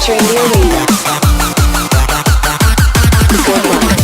entering the arena. Good luck.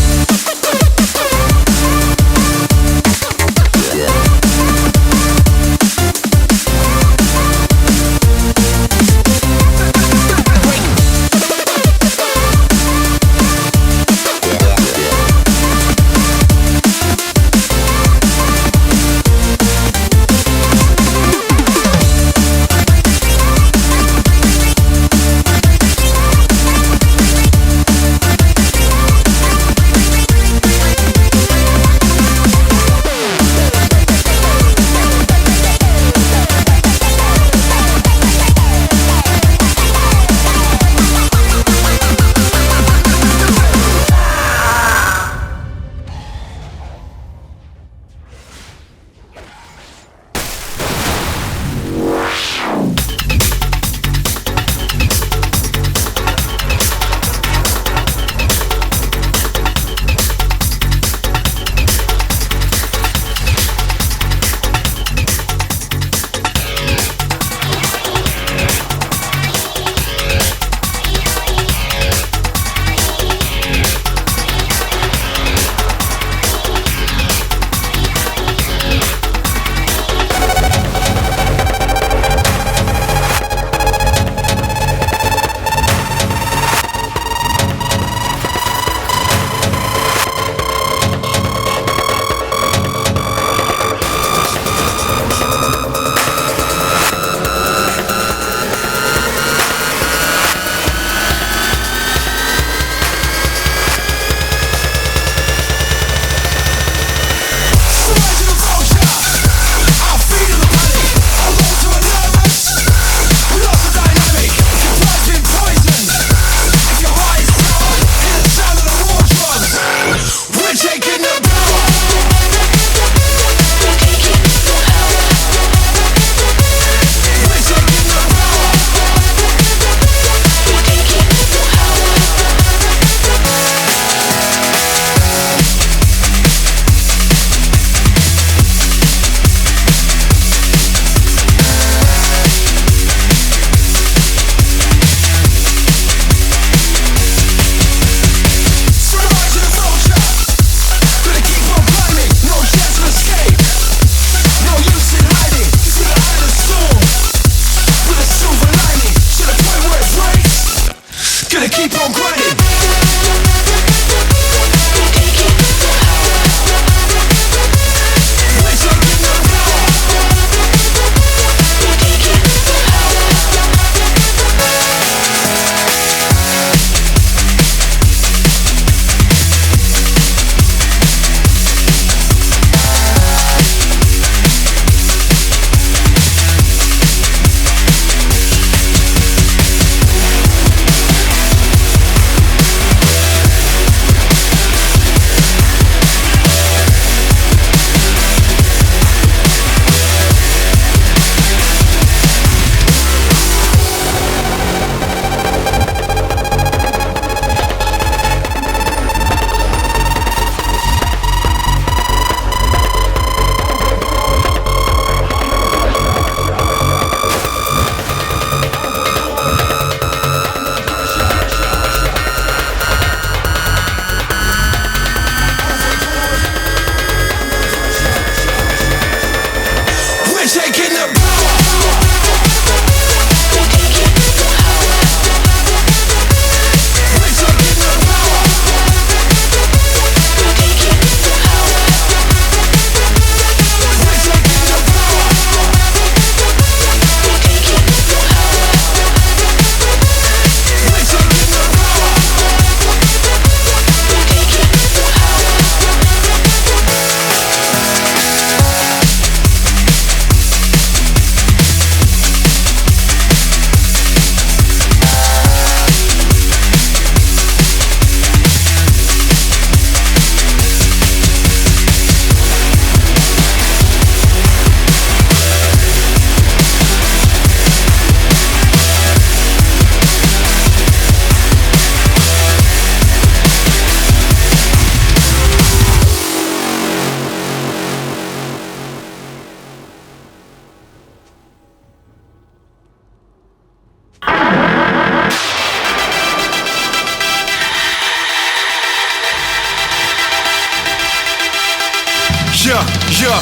Yeah,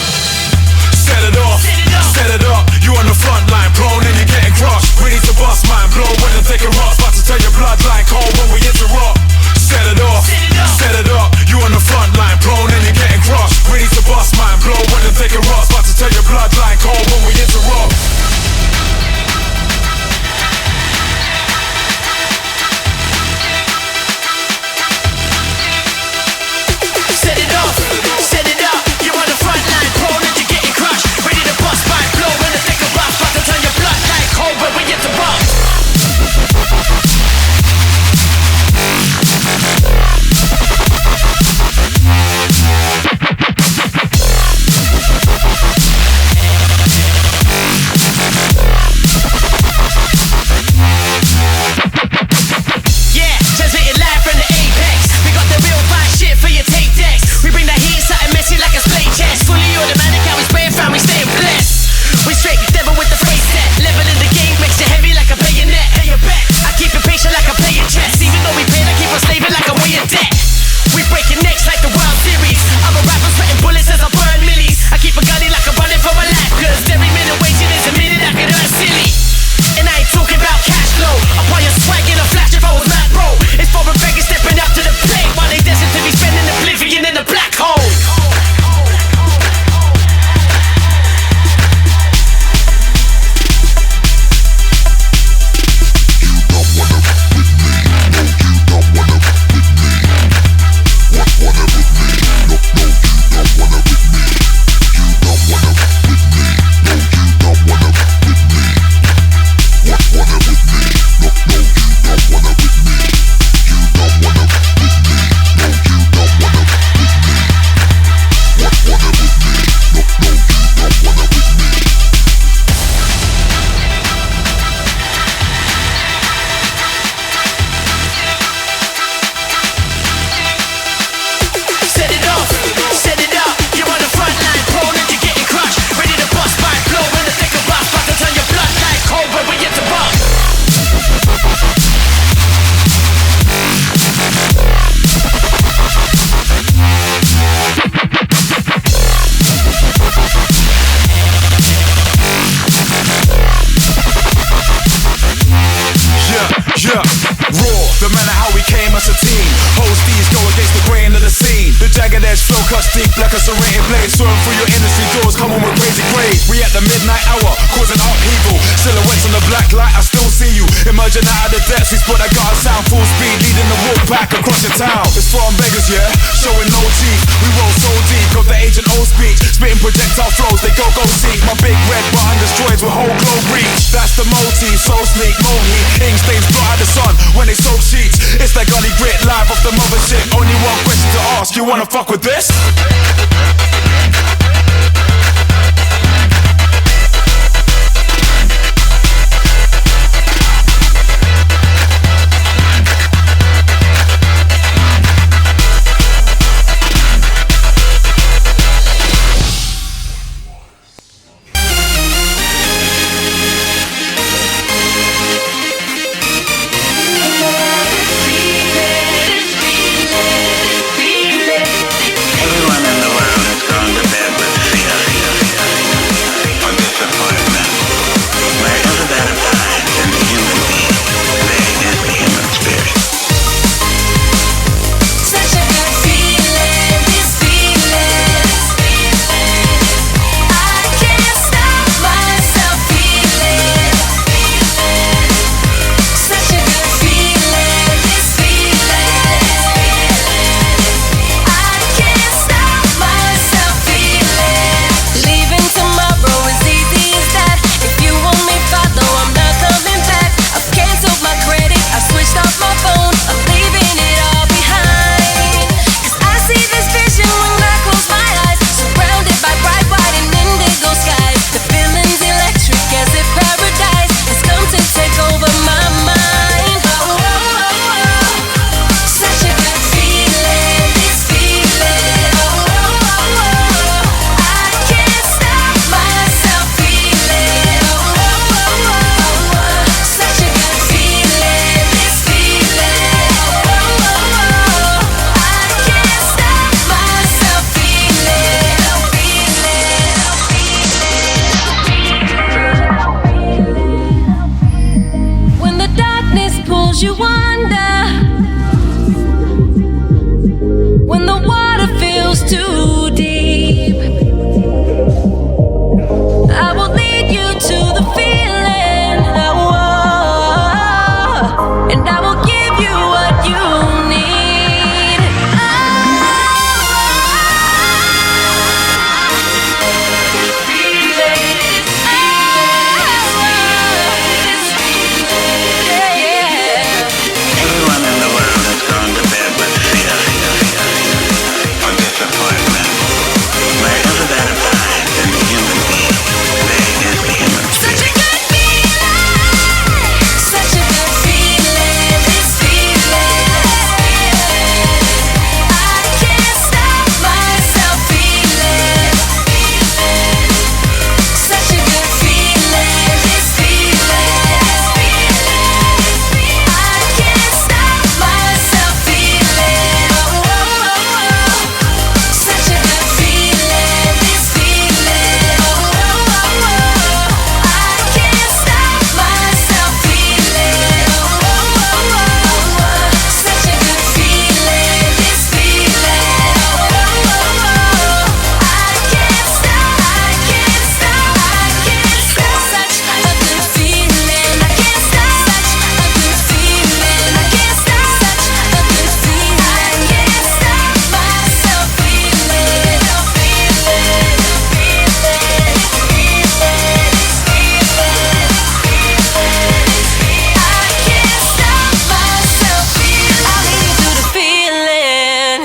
set it off, set it up. You on the front line, prone and you're getting crushed. We need to bust mine, blow when the thick rocks. About to turn your bloodline cold when we interrupt. Set it off, set it up. You on the front line, prone and you're getting crushed. We need to bust mine, blow when the thick rocks. About to turn your bloodline cold when we interrupt. Yeah, raw, no matter how we came as a team. Host these go against the grain of the scene. The jagged edge flow cuts deep like a serrated blade. Soaring through your industry doors, come on with crazy grades. We at the midnight hour, causing upheaval. Silhouettes on the black light, I still see you. Emerging out of the depths, we spot that guard sound full speed. Leading the walk back across your town. It's from beggars, yeah, showing no teeth. We roll so deep, got the agent old speech. Spitting projectile flows, they go seek. My big red button destroys with whole globe reach. That's the motif, so sleek, mohi. Ink stains blot out the sun when they soak sheets. It's like gully grit, live off the mothership. Only one question to ask, you wanna fuck with this? Everyone in the world has gone to bed. Sometimes you wonder when the water feels too deep. I will lead you to the feeling, and I will give you what you need. Everyone in the world has gone to bed with fear or disappointment. Wherever that abides in the human being, there is the human spirit. Such a good feeling, this feeling. I can't stop myself feeling. Such a good feeling, this feeling. I can't stop myself feeling. Such a good feeling, this feeling. I can't stop myself feeling. Such a good feeling, this feeling. I can't stop. Such a good feeling. I can't stop. Such a good feeling. I can't stop. Such a good feeling. I can't stop myself feeling. I'll lead you to the feeling.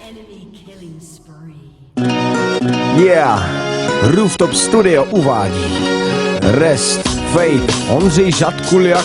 Enemy killing spree. Yeah, Rooftop Studio uvádí Rest, Fate, Ondřej Žadkuliak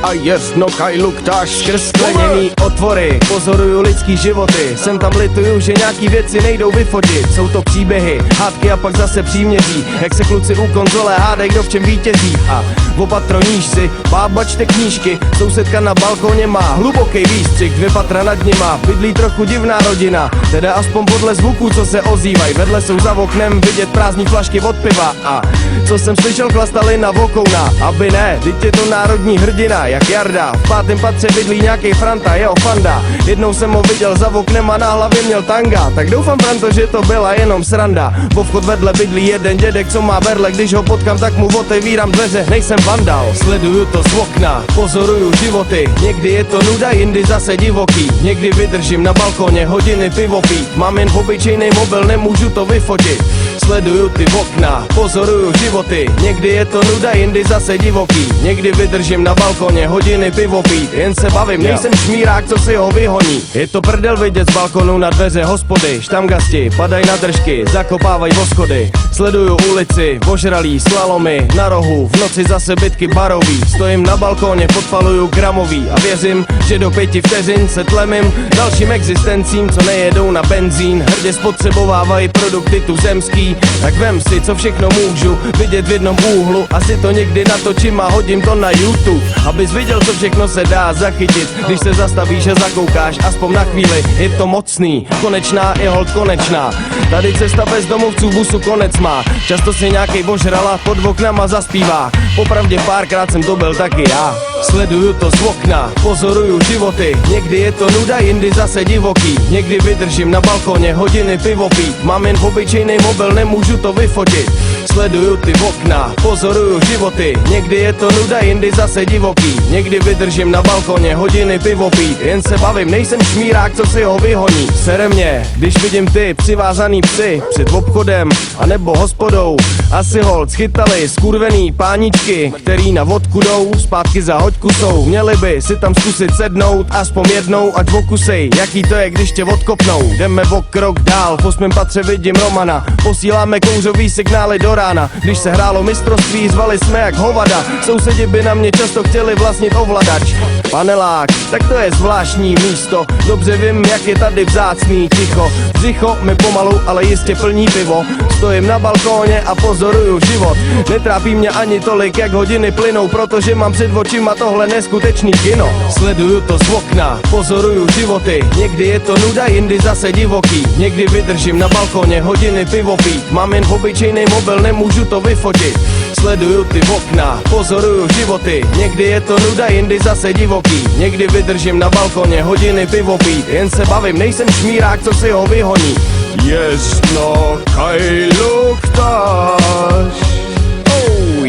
a Jezdno Kajluk táž skrz skleněný otvory. Pozoruju lidský životy, sem tam lituju, že nějaký věci nejdou vyfotit. Jsou to příběhy, hádky a pak zase příměří, jak se kluci u konzole hádej, kdo v čem vítězí. A opatro níž si, bába čte knížky, sousedka na balkoně má hluboký výstřih, 2 patra nad nima, bydlí trochu divná rodina, teda aspoň podle zvuků, co se ozývají. Vedle jsou za oknem vidět prázdní flašky od piva a co jsem slyšel, chlastali na vokouna. Aby ne, teď je to národní hrdina, jak Jarda. V 5. patře bydlí nějaký Franta, jeho fanda. Jednou jsem ho viděl za oknem a na hlavě měl tanga, tak doufám, Franto, že to byla jenom sranda. Bo vchod vedle bydlí jeden dědek, co má berle, když ho potkám, tak mu otevírám dveře, nejsem vandal. Sleduju to z okna, pozoruju životy, někdy je to nuda, jindy zase divoký. Někdy vydržím na balkoně hodiny pivo pít, mám jen obyčejný mobil, nemůžu to vyfotit. Sleduju ty okna, pozoruju životy, někdy je to nuda, jindy zase divoký. Někdy vydržím na balkoně hodiny pivo pít, jen se bavím, nejsem šmírák, co si ho vyhoní. Je to prdel vidět z balkonu na dveře hospody, štamgasti padaj na držky, zakopávaj voschody. Sleduju ulici, ožralí slalomy, na rohu, v noci zase bitky barový. Stojím na balkóně, podpaluju gramový a věřím, že do 5 vteřin se tlemím dalším existencím, co nejedou na benzín. Hrdě spotřebovávají produkty tuzemský, tak vem si, co všechno můžu vidět v jednom úhlu. Asi to někdy natočím a hodím to na YouTube, abys viděl, co všechno se dá zachytit, když se zastavíš a zakoukáš aspoň na chvíli. Je to mocný, konečná je hold konečná. Tady cesta bez domovců busu konec má. Často si nějakej ožrala pod oknama zaspívá. Popravdě párkrát jsem to byl taky já. Sleduju to z okna, pozoruju životy, někdy je to nuda, jindy zase divoký. Někdy vydržím na balkoně hodiny pivo pít, mám jen obyčejný mobil, nemůžu to vyfotit. Sleduju ty okna, pozoruju životy, někdy je to nuda, jindy zase divoký. Někdy vydržím na balkoně hodiny pivo pít, jen se bavím, nejsem šmírák, co si ho vyhoní. Sere mě, když vidím ty přivázaný psy před obchodem anebo hospodou. Asi hold schytali skurvený páničky, který na vodku jdou, zpátky za hoďku jsou. Měli by si tam zkusit sednout aspoň jednou, ať okusej, jaký to je, když tě odkopnou. Jdeme o krok dál, v 8. patře vidím Romana, posíláme kouřový signály do rána. Když se hrálo mistrovství, zvali jsme jak hovada, sousedi by na mě často chtěli vlastnit ovladač. Panelák, tak to je zvláštní místo, dobře vím, jak je tady vzácný ticho. Břicho mi pomalu, ale jistě plní pivo, stojím na balkóně a pozoruju život. Netrápí mě ani tolik, jak hodiny plynou, protože mám před očima tohle neskutečný kino. Sleduju to z okna, pozoruju životy, někdy je to nuda, jindy zase divoký. Někdy vydržím na balkóně hodiny pivo pít, mám jen obyčejný mobil, nemůžu to vyfotit. sleduju ty okna, pozoruju životy. Někdy je to nuda, jindy zase divoký. Někdy vydržím na balkoně hodiny pivo pít. Jen se bavím, nejsem šmírák, co si ho vyhoní. Jestno kaj luktáš,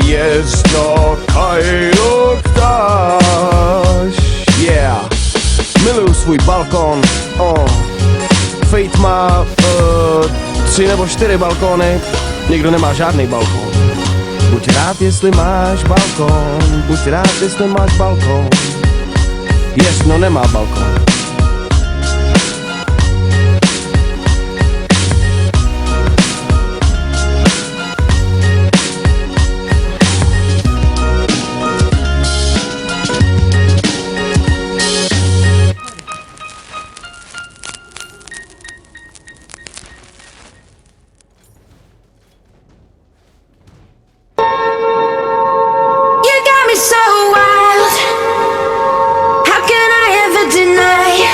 jestno kaj luktáš. Yeah, miluju svůj balkon. Fate má 3 nebo 4 balkony, někdo nemá žádný balkon. Buď rád, jestli máš balkon, buď rád, jestli máš balkon. Jestno nemá balkon. You got me so wild. How can I ever deny?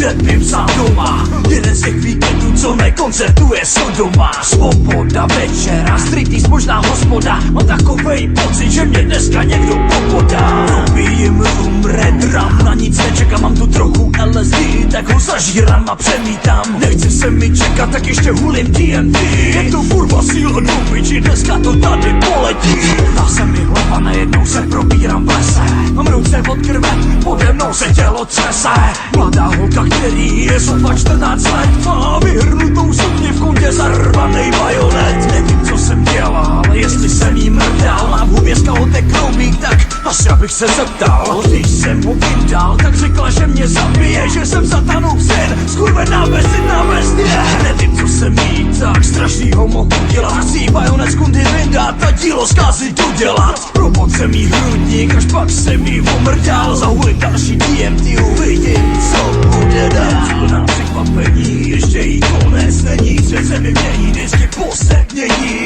před mým sám doma. Jeden z těch víkendů, co nekoncertuje Sodoma. Svoboda večera, streeties možná hospoda. Mám takovej pocit, že mě dneska někdo popodá. Dobijím rum, red rum, na nic nečekám, mám tu trochu LSD, tak ho zažírám a přemítám. Nechce se mi čekat, tak ještě hulím TNT. Je to kurva síla dobyči, dneska to tady poletí. Dá se mi hlava, najednou se probírám v lese. Mám ruce od krve, pode mnou se tělo třese. Mladá holka, který je sotva 14 let, má vyhrnutou sukni v kundě zarvanej bajonet. Nevím, co jsem dělal, ale jestli jsem jí mrdal. Má v hubě skalotek kroubík, tak asi abych se zeptal. Když jsem ho vydal, tak řekla, že mě zabije, že jsem satanův syn, skurvená bezidná bestie. Nevím, co jsem jí tak strašnýho mohl udělat. Chci bajonet z kundy vyndat a dílo zkázy dodělat. Probod jsem jí hrudník, až pak jsem jí omrdal. Zahulit další DMT, uvidím, co bude dál. Plná překvapení, ještě jí konec není. Svět se mi mění, vždycky posednění.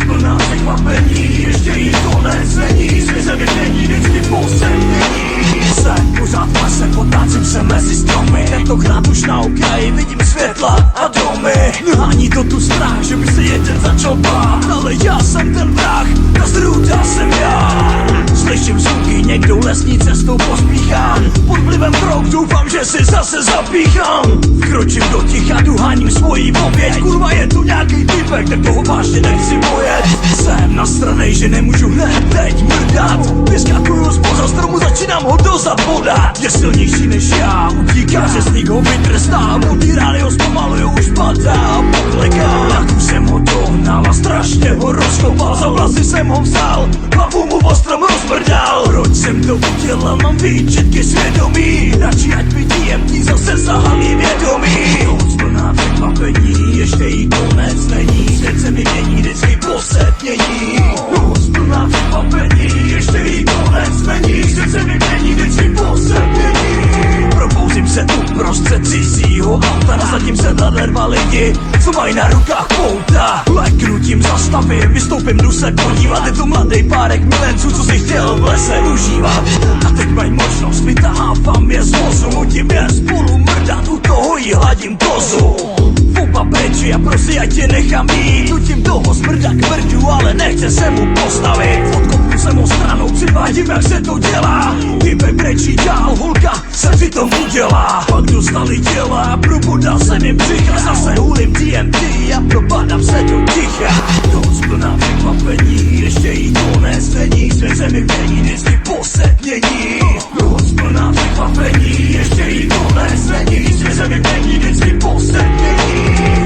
Plná překvapení, ještě jí konec není. Svět se mi mění, vždycky posednění. Jsem pořád v lese, potácím se mezi stromy. Tentokrát už na okraji vidím světla a domy. Hání to tu strach, že by se jeden začal bát. Ale já jsem ten vrah, ta zrůda jsem já. Slyším zvuky, někdo lesní cestou pospíchá. Pod vlivem drog doufám, že si zase zapíchám. Vkročím do ticha, duháním svojí oběť. Kurva, je tu nějaký typek, tak toho vážně nechci bojet. Jsem nasranej, že nemůžu hned teď mrdat. Vyskakuju zpoza stromu, začínám ho dozad podat. Je silnější než já, utíká, že z ho vytrestá. Modý rány ho zpomaluju, už padá a pokleká. Jak už jsem ho dohnal a strašně ho rozkopal. Za vlasy jsem ho vzal, hlavu mu ostrom rozmrdal. Proč jsem to udělal, mám výčitky svědomí. Radši ať mi DMT zase zahalí vědomí. Noc plná překvapení, ještě jí konec není. Svět se mi mění, vždycky posednění. Noc plná překvapení, ještě jí konec není. Svět se mi mění, vždycky posednění. Probouzím se uprostřed cizího auta. Na zatím sedadle dva lidi, co mají na rukách pouta. Leknutím zastavím, vystoupím, jdu se podívat. Je to mladý párek milenců, co si chtěl v lese užívat. A teď mají možnost, vytahávám je z vozu. Nutím je spolu mrdat, u toho jí hladím kozu. Fuba peči a prosí, ať tě nechám jít. Nutím toho smrda k mrdu, ale nechce se mu postavit. Odkopnu se mu stranou, přivádím, jak se to dělá. Typek brečí dál, holka se přitom udělá. Pak dostali těla, probodal jsem jim břicha. Zase hulím DMT a propadám se do ticha. Noc plná překvapení, ještě jí konec není. Svět se mi mění, vždycky posednění. Noc plná překvapení, ještě jí konec není. Svět se mi mění, vždycky posednění.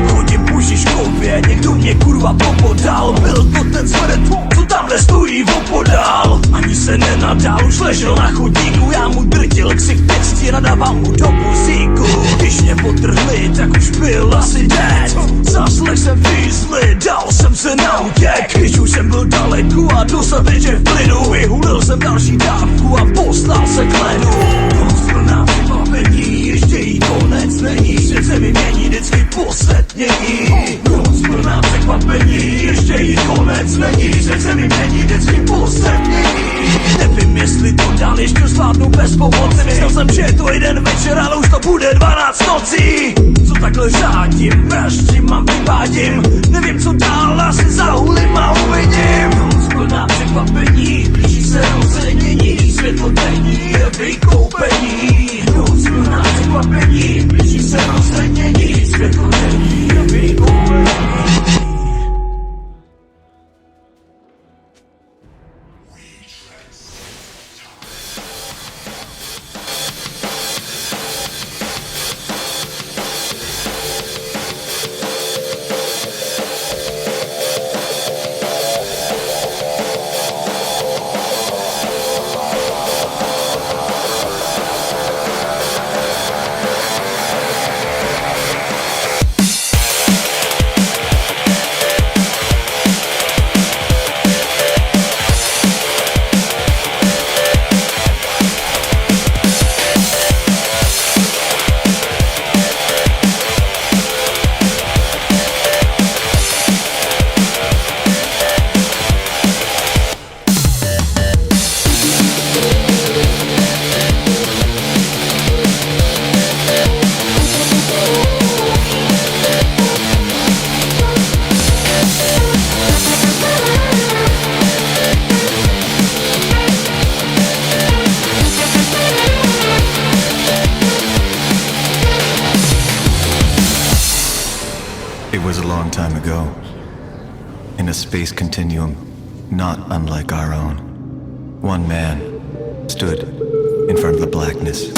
Chodím po Žižkově, někdo mě kurva popodal. Byl to ten smrt, co tamhle stojí opodál. Ani se nenadal, už ležel na chodníku. Já mu drtil ksich pěstí, nadávám mu do buzíku. Když mě potrhli, tak už byl asi dead. Zaslech jsem fízli, dal jsem se na útěk. Když už jsem byl daleko a dostatečně v klidu, vyhulil jsem další dávku a poslal se k ledu. Noc plná překvapení, ještě jí konec není. Svět se mi mění, vždycky posednění. Noc plná překvapení, ještě jí konec není. Svět se mi mění, vždycky posednění. Nevím, jestli to dál ještě zvládnu bez pomoci. Myslel jsem, že je to jeden večer, ale už to bude 12 nocí. Co takhle řádím, vraždím a vyvádím. Nevím, co dál, asi zahulím a uvidím. Noc plná překvapení, blíží se rozředění. Světlo denní je vykoupení. Noc plná překvapení, blíží se rozředění. Světlo denní je vykoupení. space continuum not unlike our own. One man stood in front of the blackness.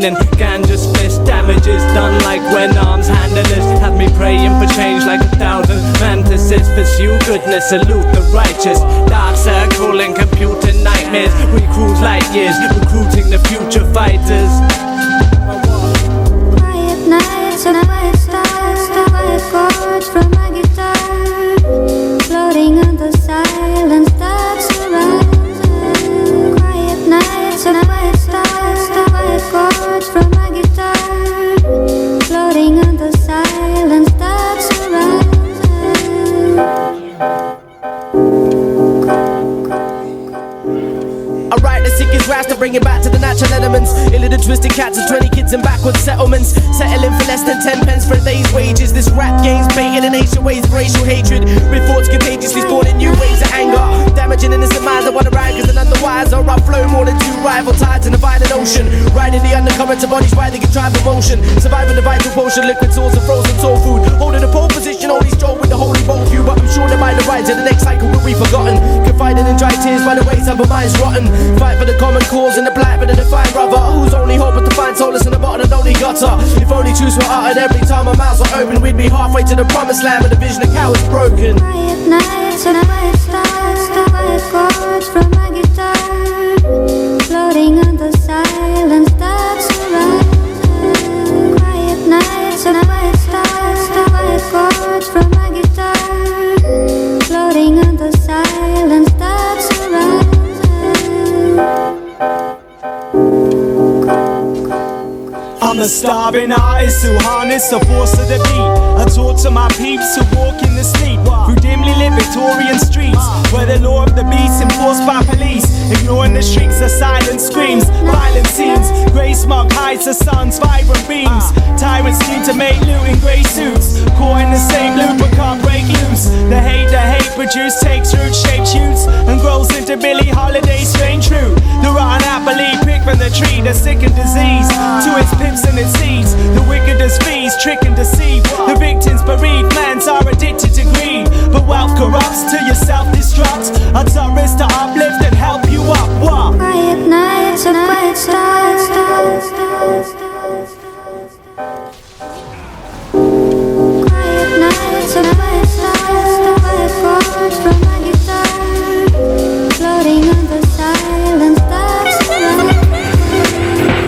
And ganja splish damages done like when arms handlers have me praying for change like 1,000 mantises. Pursue goodness, salute the righteous. Dark circle and computer nightmares. We cruise light years, recruiting the future fighters. Quiet nights and quiet stars, quiet chords from my guitar, floating on the silence that surrounds us. Quiet nights and quiet stars, quiet chords from my guitar, floating on the silence that surrounds us. I write the sickest raps to bring it back to the natural. social elements. Iller the twisted cats of 20 kids in backward settlements, settling for less than 10 pence for a day's wages. This rap game's baited in ancient ways of racial hatred, with thoughts contagiously spawning new waves of anger, damaging innocent minds that wanna ride cause they're none the wiser. I flow more than two rival tides in a violent ocean, riding the undercurrents of bodies riding in tribal motion, surviving the vital potion, liquid source of frozen soul food, holding the pole position, only stroll with the holy bowl view. But I'm sure that by the right to the next cycle will be forgotten, confiding in dry tears by the wayside but minds rotten. Fight for the common cause and the blight but the defiant brother, whose only hope is to find solace in the bottom of the lonely gutter. If only truths were uttered every time our mouths were open, we'd be halfway to the promised land, but the vision of cowards broken. Quiet nights and quiet stars, the quiet chords from my guitar, floating on the silence that's around. Quiet nights and quiet stars, the quiet chords from my guitar, floating on the silence that's around. I'm a starving artist who harness the force of the beat. I talk to my peeps who walk in the sleep through dimly lit Victorian streets, where the law of the beast enforced by police, ignoring the shrieks of silent screams, violent scenes. Grey smoke hides the sun's vibrant beams. Tyrants scheme to make loot in grey suits, caught in the same loop but can't break loose. The hate produce takes root, shapes shoots, and grows into Billie Holiday's strange true. The rotten apple picked from the tree, the sick and disease, to its pips and its seeds. The wickedest fees, trick and deceive. The victims bereaved, mans are addicted to greed, but wealth corrupts till you self-destruct. Our top is to uplift and help you up. What? Quiet nights and quiet stars, quiet nights and quiet stars, the quiet chords from my guitar, floating on the silence that's around.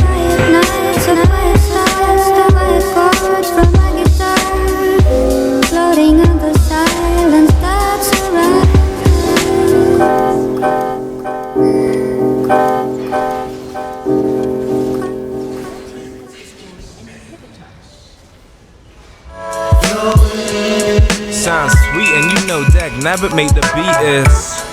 Quiet nights and quiet stars, the quiet chords from my guitar, floating on the silence that's around. Sounds sweet and you know that never made the beat is.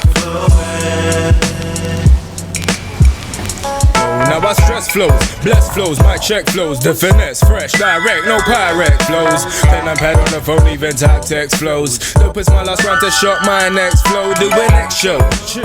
Now I stress flows, bless flows, my check flows, the finesse, fresh, direct, no pirate flows. Pen and pad on the phone, even type text flows. Dope is my last round to shot my next flow, do an next show.